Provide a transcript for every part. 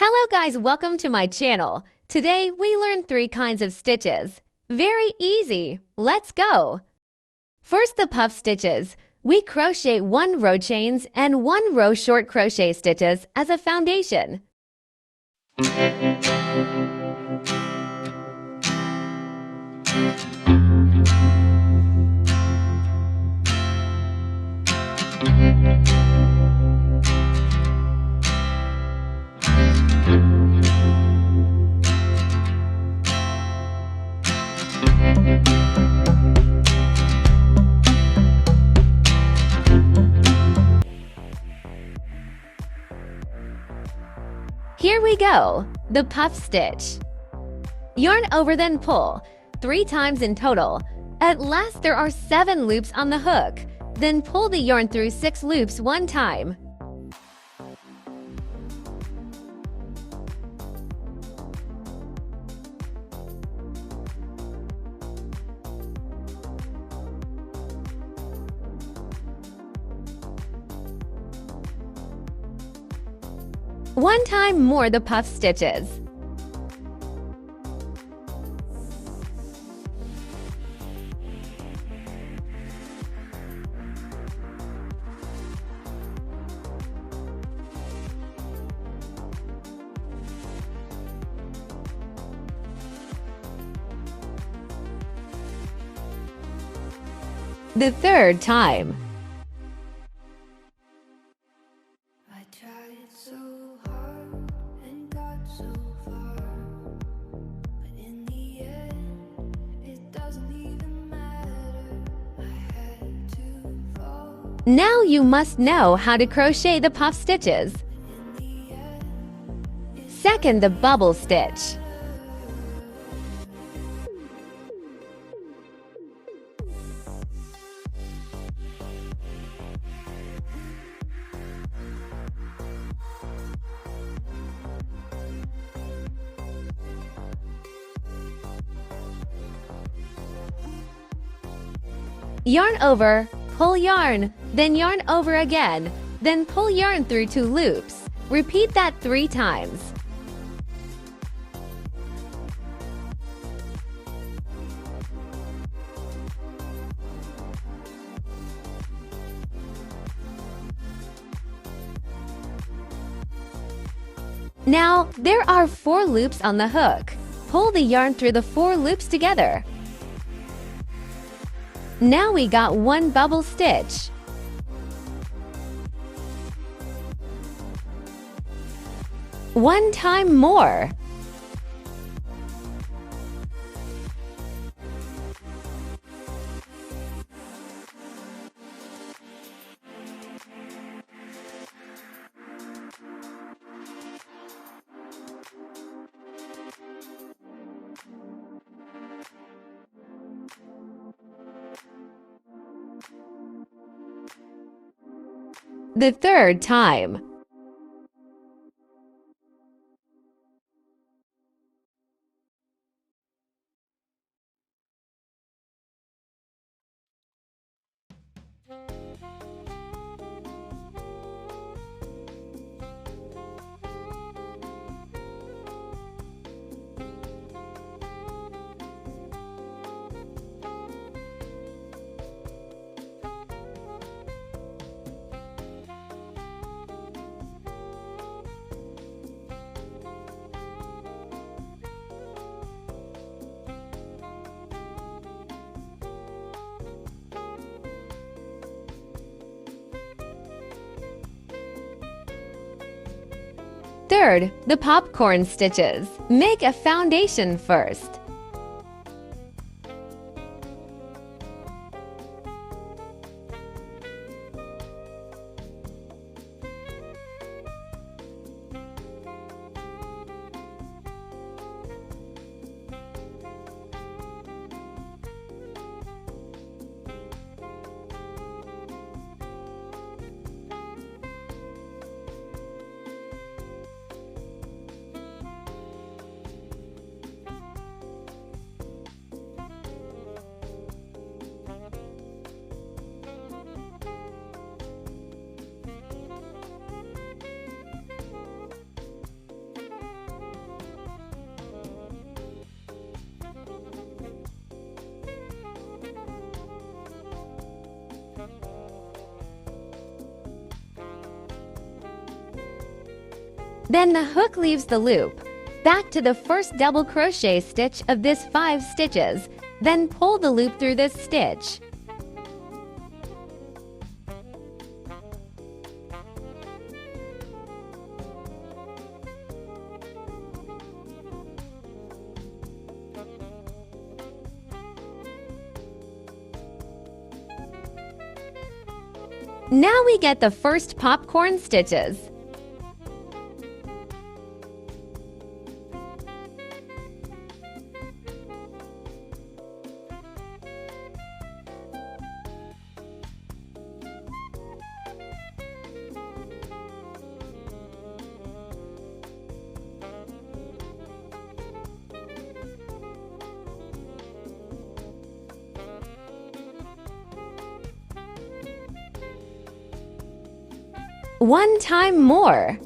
Hello guys, welcome to my channel. Today we learn 3 kinds of stitches. Very easy. Let's go. First, the puff stitches. We crochet 1 row chains and 1 row short crochet stitches as a foundation. Here we go, the puff stitch. Yarn over then pull, 3 times in total. At last there are 7 loops on the hook. Then pull the yarn through 6 loops 1 time. One time more the puff stitches. The third time. Now you must know how to crochet the puff stitches. Second, the bubble stitch. Yarn over, pull yarn, then yarn over again, then pull yarn through 2 loops. Repeat that 3 times. Now, there are 4 loops on the hook. Pull the yarn through the 4 loops together. Now we got 1 bubble stitch. One time more. The third time. Third, the popcorn stitches. Make a foundation first. Then the hook leaves the loop. Back to the first double crochet stitch of this 5 stitches, then pull the loop through this stitch. Now we get the first popcorn stitches. One time more.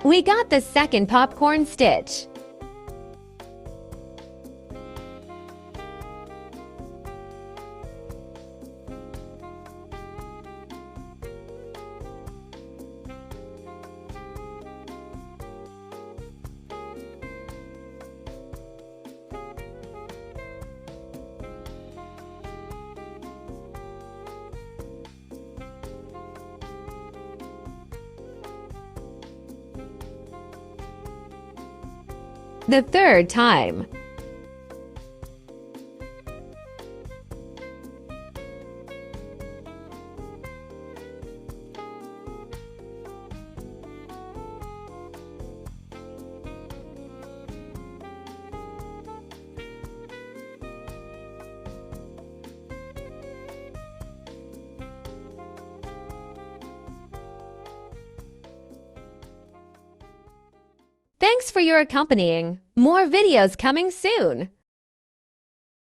We got the second popcorn stitch. The third time. Thanks for your accompanying. More videos coming soon!